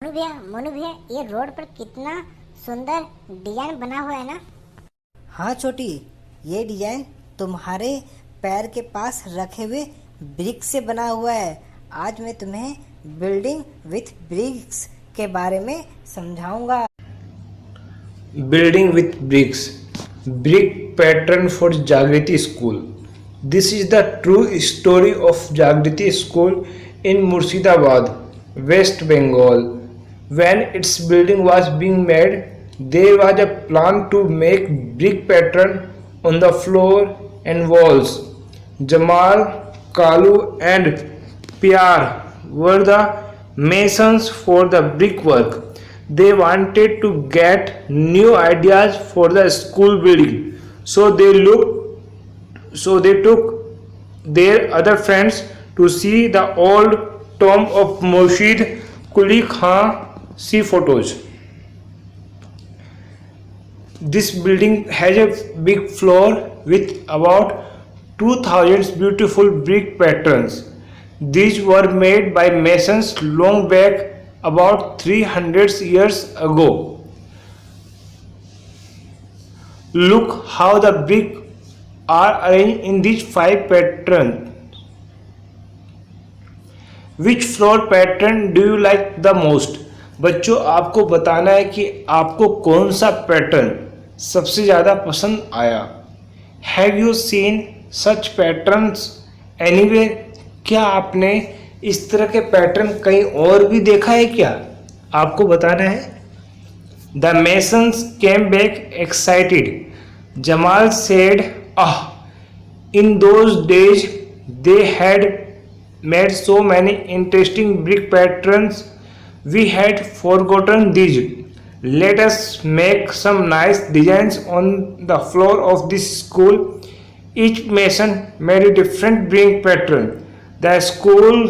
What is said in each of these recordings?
मोनू भैया ये रोड पर कितना सुंदर डिजाइन बना हुआ है ना। हाँ छोटी, ये डिजाइन तुम्हारे पैर के पास रखे हुए ब्रिक्स से बना हुआ है। आज मैं तुम्हें बिल्डिंग विथ ब्रिक्स के बारे में समझाऊंगा। Building with bricks. Brick pattern for Jagriti School. This is the true story of Jagriti School in Murshidabad, West Bengal. When its building was being made, there was a plan to make brick pattern on the floor and walls. Jamal, Kalu and Pyar were the masons for the brickwork. They wanted to get new ideas for the school building, so they took their other friends to see the old tomb of Murshid Quli Khan. See photos. This building has a big floor with about 2000 beautiful brick patterns. These were made by masons long back, about 300 years ago. Look how the bricks are arranged in these 5 patterns. Which floor pattern do you like the most? बच्चों, आपको बताना है कि आपको कौन सा pattern सबसे ज़्यादा पसंद आया। Have you scene such patterns anyway? क्या आपने इस तरह के पैटर्न कहीं और भी देखा है क्या? आपको बताना है। The masons came back excited. Jamal said, in those days they had made so many interesting brick patterns, we had forgotten these. Let us make some nice designs on the floor of this school. Each mason made a different brick pattern. The school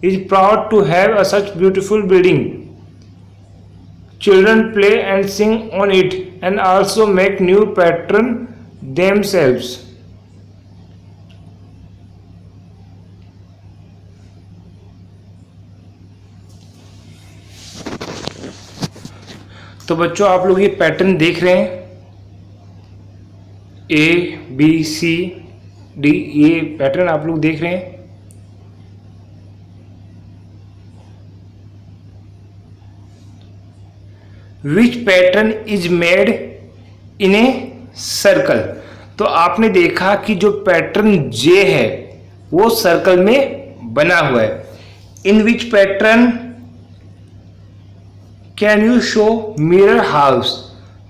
is proud to have such beautiful building. Children play and sing on it and also make new pattern themselves. तो बच्चों, आप लोग ये pattern देख रहे हैं, ABCD, ये pattern आप लोग देख रहे हैं। Which pattern is made in a circle? तो आपने देखा कि जो पैटर्न J है वो सर्कल में बना हुआ है। In which pattern can you show mirror house?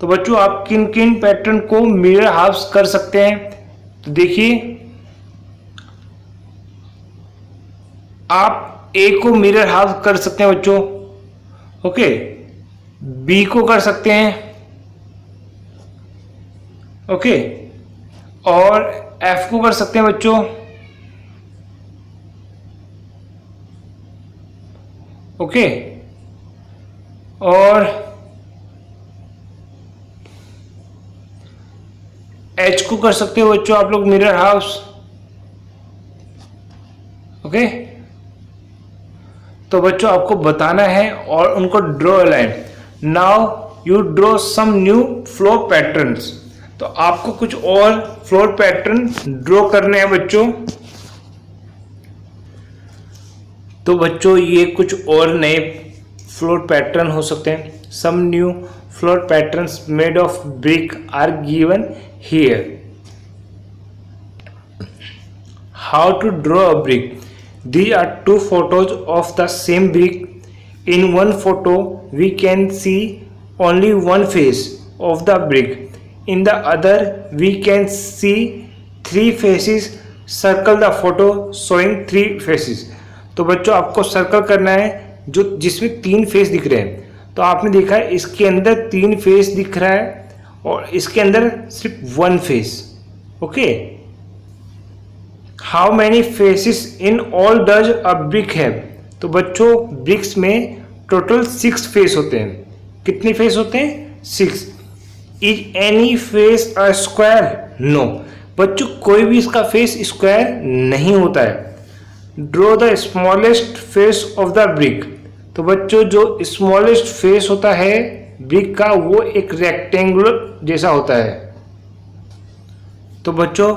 तो बच्चों, आप किन किन पैटर्न को मिरर हाउस कर सकते हैं? तो देखिए, आप A को मिरर हाउस कर सकते हैं बच्चों, ओके। B को कर सकते हैं, ओके, और F को कर सकते हैं बच्चों, ओके, और H को कर सकते हो बच्चों आप लोग मिरर हाउस, ओके। तो बच्चों, आपको बताना है और उनको draw line. Now you draw some new floor patterns. तो आपको कुछ और फ्लोर पैटर्न ड्रॉ करने हैं बच्चों। तो बच्चों, ये कुछ और नए फ्लोर पैटर्न हो सकते हैं। Some new floor patterns made of brick are given here. How to draw a brick? These are 2 photos of the same brick. In one photo we can see only one face of the brick. In the other we can see 3 faces. Circle the photo showing 3 faces. तो बच्चों, आपको circle करना है जो जिसमें 3 face दिख रहे हैं। तो आपने देखा है इसके अंदर 3 फेस दिख रहा है और इसके अंदर सिर्फ 1 face, okay. How many faces in all does a brick have? तो बच्चों, ब्रिक्स में टोटल 6 फेस होते हैं। कितने फेस होते हैं? 6। Is any face a square? No बच्चों, कोई भी इसका फेस स्क्वायर नहीं होता है। Draw the smallest face of the brick. तो बच्चों जो स्मॉलेस्ट फेस होता है ब्रिक का वो एक रेक्टेंगुलर जैसा होता है। तो बच्चों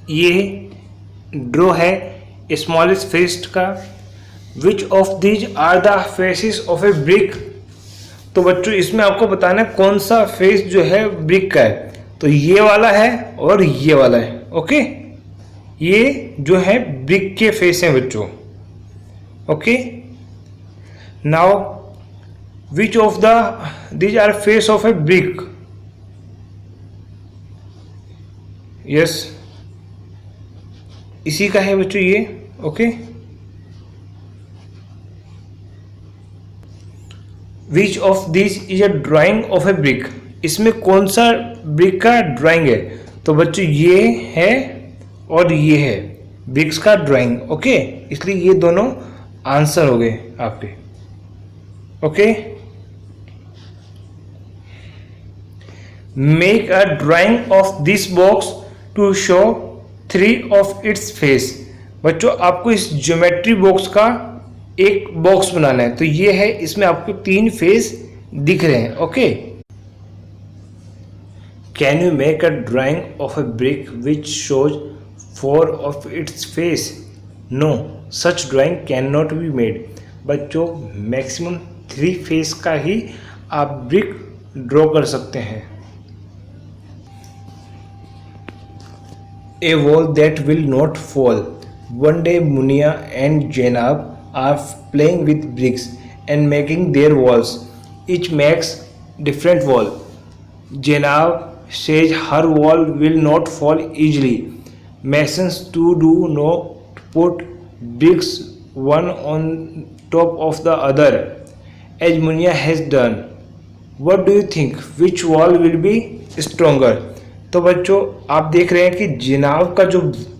ये ड्रॉ है स्मॉलेस्ट फेस का। Which of these are the faces of a brick. तो बच्चों इसमें आपको बताना है कौन सा फेस जो है ब्रिक का है। तो ये वाला है और ये वाला है। ओके, ये जो है ब्रिक के फेस हैं बच्चों। Okay, now which of the these are face of a brick. Yes, इसी का है बच्चों ये। Okay, which of this is a drawing of a brick. इसमें कौन सा ब्रिक का ड्राइंग है। तो बच्चों ये है और ये है ब्रिक्स का ड्राइंग। ओके, इसलिए ये दोनों आंसर हो गए आपके। Okay, make a drawing of this box to show 3 of its face. बच्चों आपको इस ज्योमेट्री बॉक्स का एक बॉक्स बनाना है। तो ये है, इसमें आपको 3 फेस दिख रहे हैं। Okay, can you make a drawing of a brick which shows 4 of its face. No, such drawing can not be made. बच्चों मैक्सिमम 3 फेस का ही आप ब्रिक ड्रॉ कर सकते हैं। A wall that will not fall. One day Munia and Zainab are playing with bricks and making their walls. Each makes different wall. Zainab says her wall will not fall easily. Masons too do not put bricks one on top of the other, as Munia has done. What do you think? Which wall will be stronger? तो बच्चों आप देख रहे हैं कि जिनाब का जो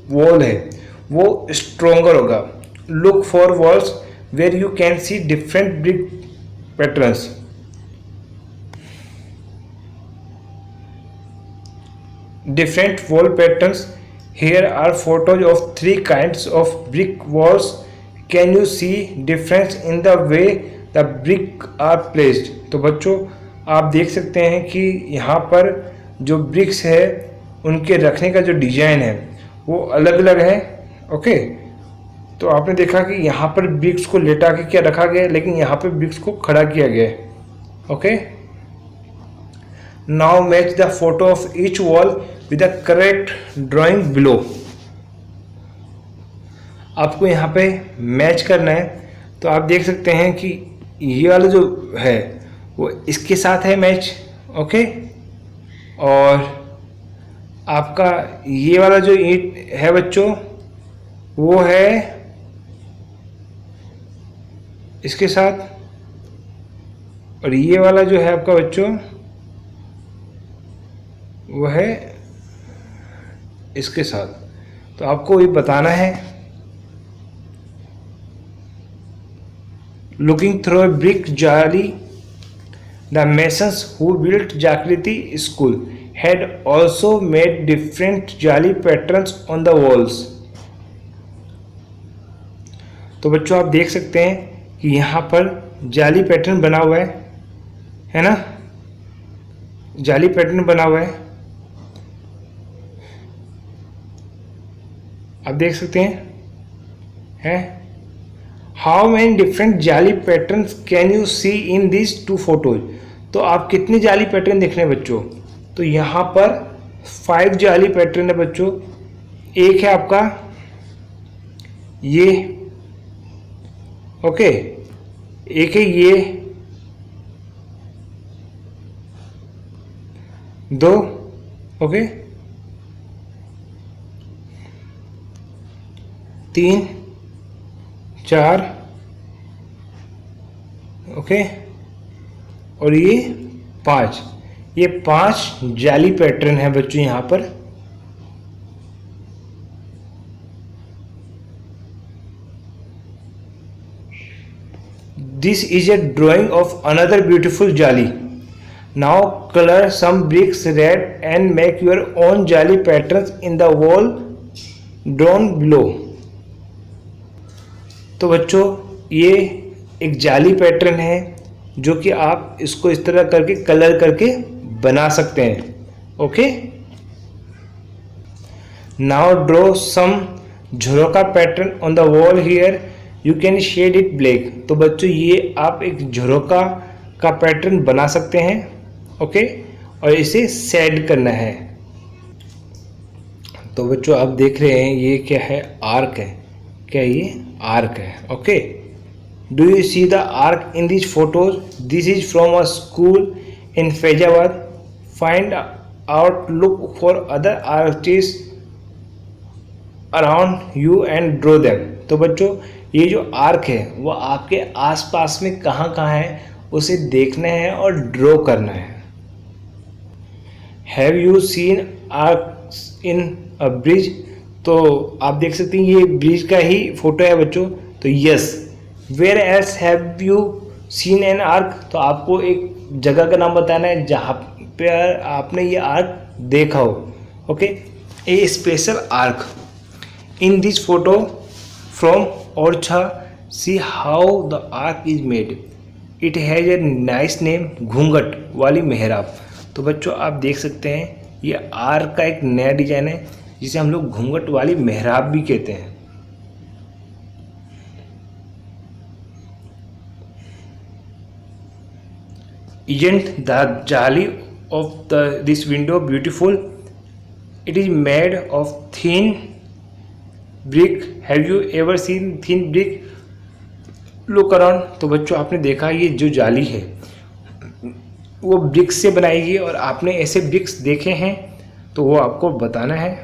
wall है वो स्ट्रोंगर होगा। Look for walls where you can see different brick patterns. Different wall patterns. Here are photos of 3 kinds of brick walls. Can you see difference in the way the brick are placed. तो बच्चों आप देख सकते हैं कि यहाँ पर जो ब्रिक्स है उनके रखने का जो डिजाइन है वो अलग अलग है। ओके, तो आपने देखा कि यहाँ पर ब्रिक्स को लेटा के क्या रखा गया है, लेकिन यहाँ पर ब्रिक्स को खड़ा किया गया है। Okay, now match the photo of each wall with the correct drawing below. आपको यहाँ पे मैच करना है। तो आप देख सकते हैं कि ये वाला जो है वो इसके साथ है मैच। ओके, और आपका ये वाला जो ईंट है बच्चों वो है इसके साथ, और ये वाला जो है आपका बच्चों वो है इसके साथ। तो आपको ये बताना है। लुकिंग थ्रू ए ब्रिक जाली, the masons who built Jakriti school had also made different jali patterns on the walls. तो बच्चों आप देख सकते हैं कि यहाँ पर जाली पैटर्न बना हुआ है ना, जाली पैटर्न बना हुआ है। आप देख सकते हैं। How many different jali patterns can you see in this 2 photos. तो आप कितने जाली पैटर्न देख रहे हैं बच्चों। तो यहाँ पर 5 जाली पैटर्न है बच्चों। एक है आपका ये। ओके, एक है ये 2। ओके, 3 4। ओके, और ये 5। ये 5 जाली पैटर्न है बच्चों यहाँ पर। This is a drawing of another beautiful jali. Now colour some bricks red and make your own jali patterns in the wall drawn below. तो बच्चों ये एक जाली पैटर्न है जो कि आप इसको इस तरह करके कलर करके बना सकते हैं। Okay, now draw some jharokha pattern on the wall here, you can shade it black. तो बच्चों ये आप एक झरोका का पैटर्न बना सकते हैं। ओके, और इसे शेड करना है। तो बच्चों आप देख रहे हैं ये क्या है, आर्क है। क्या ये आर्क है? Okay, do you see the arc in this photos? This is from a school in Faizabad. Find out, look for other artist around you and draw them. तो बच्चों ये जो आर्क है वो आपके आसपास में कहाँ कहाँ है उसे देखना है और ड्रॉ करना है। Have you scene arcs in a bridge? तो आप देख सकते हैं ये ब्रिज का ही फोटो है बच्चों। तो yes, where else have you seen an arc? तो आपको एक जगह का नाम बताना है जहाँ पे आपने ये आर्क देखा हो। Okay, A special arc in this photo from Orchha, see how the arc is made, it has a nice name, घूंघट वाली मेहराब। तो बच्चों आप देख सकते हैं ये आर्क का एक नया डिजाइन है जिसे हम लोग घूंघट वाली मेहराब भी कहते हैं। Isn't the jali of this window beautiful? It is made of thin brick. Have you ever seen thin brick? Look around. तो बच्चों आपने देखा ये जो जाली है वो ब्रिक्स से बनाई गई और आपने ऐसे ब्रिक्स देखे हैं तो वो आपको बताना है।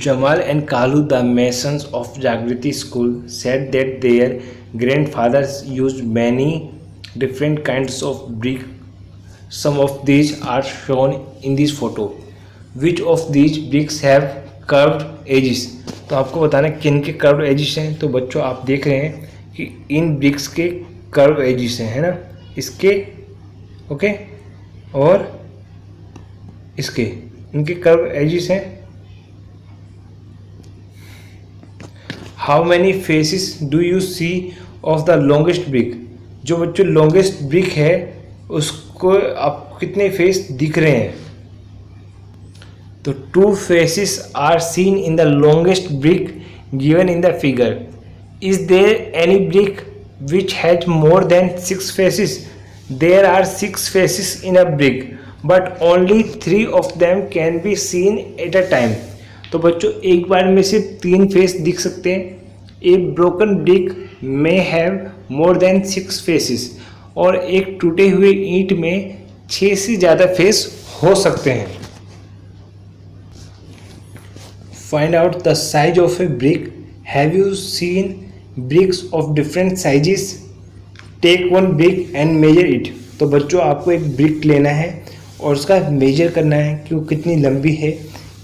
Jamal and Kalu, the masons of Jagriti school, said that their grandfathers used many different kinds of brick. Some of these are shown in this photo. Which of these bricks have curved edges? तो आपको बताना है किन के curve edges हैं। तो बच्चों आप देख रहे हैं कि इन ब्रिक्स के कर्व एजिस हैं, है ना, इसके ओके और इसके, इनके कर्व एजिस हैं। How many faces do you see of the longest brick? जो बच्चों लॉन्गेस्ट ब्रिक है उसको आपको कितने फेस दिख रहे हैं? तो 2 faces are seen in the longest brick given in the figure. Is there any brick which has more than 6 faces? There are 6 faces in a brick, but only 3 of them can be seen at a time. तो बच्चों एक बार में सिर्फ 3 face दिख सकते हैं। एक broken brick may have more than 6 faces और एक टूटे हुए ईंट में 6 से ज़्यादा फेस हो सकते हैं। Find out the size of a brick. Have you seen bricks of different sizes? Take one brick and measure it. तो बच्चों आपको एक ब्रिक लेना है और उसका मेजर करना है कि वो कितनी लंबी है,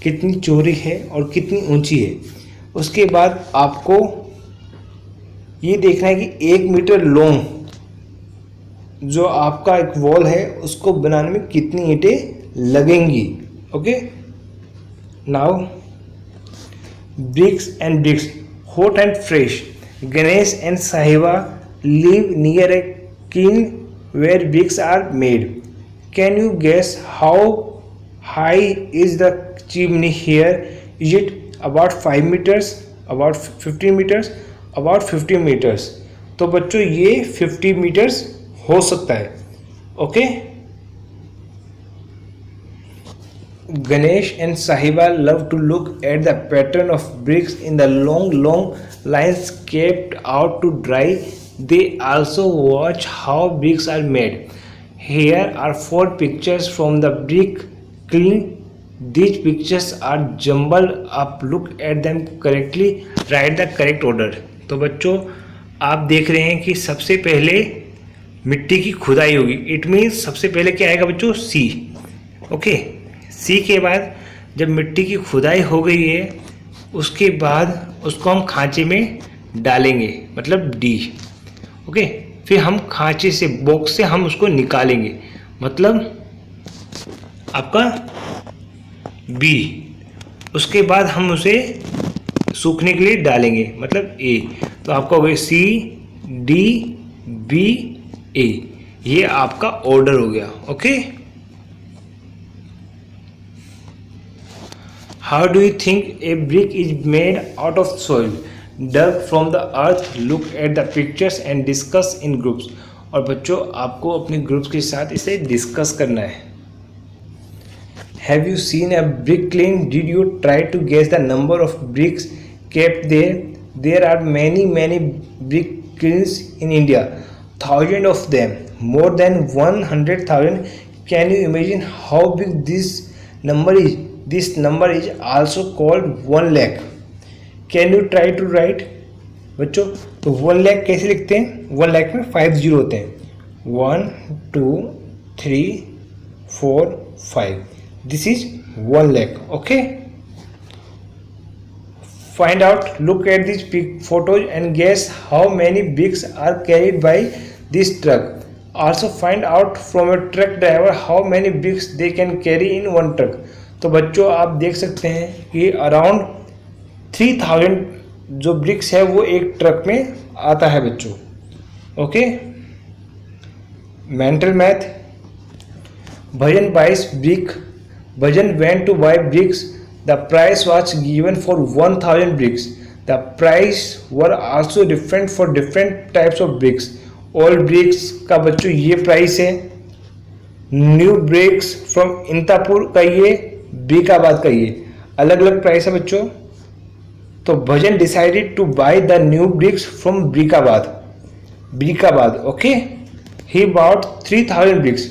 कितनी चौड़ी है और कितनी ऊंची है। उसके बाद आपको ये देखना है कि 1 मीटर लॉन्ग जो आपका एक वॉल है उसको बनाने में कितनी ईंटें लगेंगी। Okay, now bricks and bricks, hot and fresh. Ganesh and Sahiba live near a kiln where bricks are made. Can you guess how high is the chimney here? Is it about 5 meters, about 15 meters, about 50 meters? तो बच्चों ये 50 meters हो सकता है। Okay, Ganesh and Sahiba love to look at the pattern of bricks in the long lines kept out to dry. They also watch how bricks are made. Here are 4 pictures from the brick kiln. These pictures are jumbled up. Look at them correctly. Write the correct order. तो बच्चों आप देख रहे हैं कि सबसे पहले मिट्टी की खुदाई होगी। इट मीन्स सबसे पहले क्या आएगा बच्चों? सी। ओके, सी के बाद जब मिट्टी की खुदाई हो गई है उसके बाद उसको हम खांचे में डालेंगे, मतलब डी। ओके, फिर हम खांचे से, बॉक्स से हम उसको निकालेंगे, मतलब आपका बी। उसके बाद हम उसे सूखने के लिए डालेंगे, मतलब ए। तो आपका हो गया सी डी बी ए, ये आपका ऑर्डर हो गया। Okay, how do you think a brick is made out of soil dug from the earth? Look at the pictures and discuss in groups. और बच्चों आपको अपने ग्रुप्स के साथ इसे डिस्कस करना है। Have you seen a brick kiln? Did you try to guess the number of bricks kept there? There are many brick kilns in India, thousands of them, more than 100,000. Can you imagine how big this number is? This number is also called 1 lakh. Can you try to write? बच्चों तो 1 लाख कैसे लिखते हैं? 1 लाख में 5 zero होते हैं। 1 2 3 4 5, this is 1 lakh. Okay, find out, look at these photos and guess how many bricks are carried by this truck. Also find out from a truck driver how many bricks they can carry in one truck. तो बच्चों आप देख सकते हैं कि around 3000 जो BRICS है वो एक ट्रक में आता है बच्चों। Okay, mental math. Bhajan buys brick. Bhajan went to buy bricks. The price was given for 1000 bricks. The price were also different for different types of bricks. Old bricks का बच्चों ये प्राइस है, न्यू ब्रिक्स फ्रॉम इंतापुर का ये, ब्रिकाबाद का ये अलग अलग प्राइस है बच्चों। तो Bhajan decided to buy the new bricks from Brickabad. Okay, he bought 3000 bricks.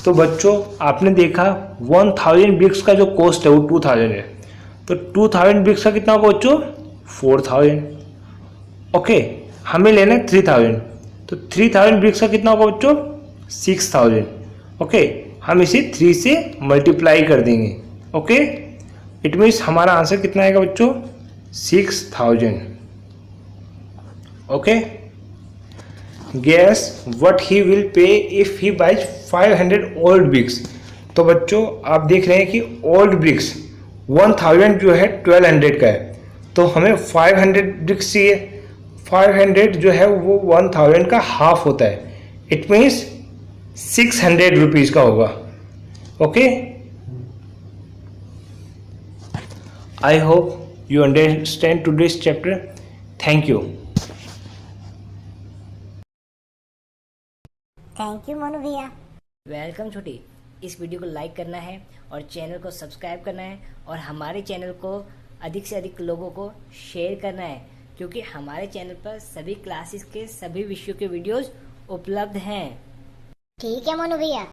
तो बच्चों आपने देखा 1000 ब्रिक्स का जो कॉस्ट है वो 2000 है, तो 2000 ब्रिक्स का कितना होगा बच्चों? 4000। ओके, हमें लेना है 3000, तो 3000 ब्रिक्स का कितना होगा बच्चों? 6000। ओके, हम इसे 3 से मल्टीप्लाई कर देंगे। ओके, इट मीन्स हमारा आंसर कितना आएगा बच्चों? 6000। Okay, guess what he will pay if he buys 500 old bricks। तो बच्चों आप देख रहे हैं कि ओल्ड ब्रिक्स 1000 जो है 1200 का है, तो हमें 500 ब्रिक्स चाहिए। 500 जो है वो 1000 का हाफ होता है, इट मीन्स 600 रुपीज़ का होगा। Okay, I hope you understand today's chapter. Thank you. Thank you Monu भैया। वेलकम छोटी। इस वीडियो को लाइक करना है और चैनल को सब्सक्राइब करना है और हमारे चैनल को अधिक से अधिक लोगों को शेयर करना है, क्योंकि हमारे चैनल पर सभी क्लासेस के सभी विषयों के वीडियोस उपलब्ध हैं। ठीक है मोनू भैया।